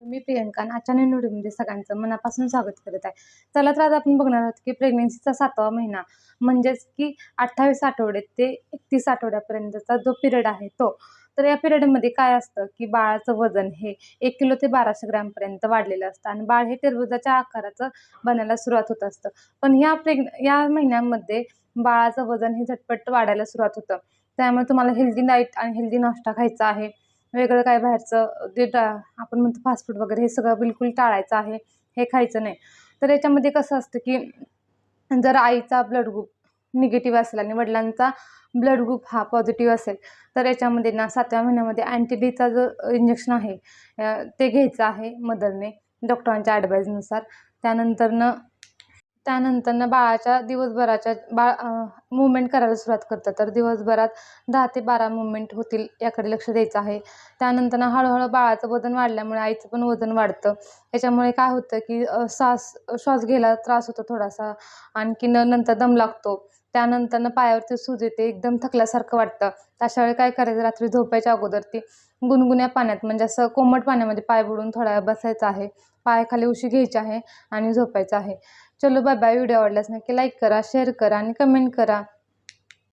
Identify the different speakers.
Speaker 1: मी प्रियंका आणि आजच्या नवीन व्हिडिओमध्ये सगळ्यांचं मनापासून स्वागत करत आहे. चला तर आज आपण बघणार आहोत की प्रेग्नेन्सीचा 7वा महिना म्हणजेच की 28 आठवडे ते 31 आठवड्यापर्यंतचा जो पिरियड आहे तो. तर या पिरियडमध्ये काय असतं की बाळाचं वजन हे 1 किलो ते 1200 ग्रॅमपर्यंत वाढलेलं असतं आणि बाळ हे टरबुजाच्या आकाराचं बनायला सुरुवात होत असतं. पण या महिन्यामध्ये बाळाचं वजन हे झटपट वाढायला सुरुवात होतं. त्यामुळे तुम्हाला हेल्दी डाएट आणि हेल्दी नाश्ता खायचा आहे. वेगळं काय बाहेरचं आपण म्हणतो फास्ट फूड वगैरे हे सगळं बिलकुल टाळायचं आहे. हे खायचं नाही. तर याच्यामध्ये कसं असतं की जर आईचा ब्लड ग्रुप निगेटिव्ह असेल आणि वडिलांचा ब्लड ग्रुप हा पॉझिटिव्ह असेल तर याच्यामध्ये ना 7व्या महिन्यामध्ये अँटी-डीचा जो इंजेक्शन आहे ते घ्यायचं आहे मदरने डॉक्टरांच्या ॲडवाईजनुसार. त्यानंतर बाळाच्या दिवसभराच्या मूव्हमेंट करायला सुरुवात करतात. तर दिवसभरात 10 ते 12 मूव्हमेंट होतील याकडे लक्ष द्यायचं आहे. त्यानंतर हळूहळू बाळाचं वजन वाढल्यामुळे आईचं पण वजन वाढतं. त्याच्यामुळे काय होतं की श्वास घ्यायला त्रास होतो थोडासा. आणखीन नंतर दम लागतो. त्यानंतर पायावरती सूज येते, एकदम थकल्यासारखं वाटतं. अशा वेळी काय करायचं, रात्री झोपायच्या अगोदर ती गुणगुण्या पाण्यात म्हणजे असं कोमट पाण्यामध्ये पाय बुडवून थोडा वेळ बसायचं आहे. पायाखाली उशी घ्यायची आहे आणि झोपायचं आहे. चलो बाय बाय. व्हिडिओ आवडल्यास नक्की लाईक करा, शेअर करा आणि कमेंट करा.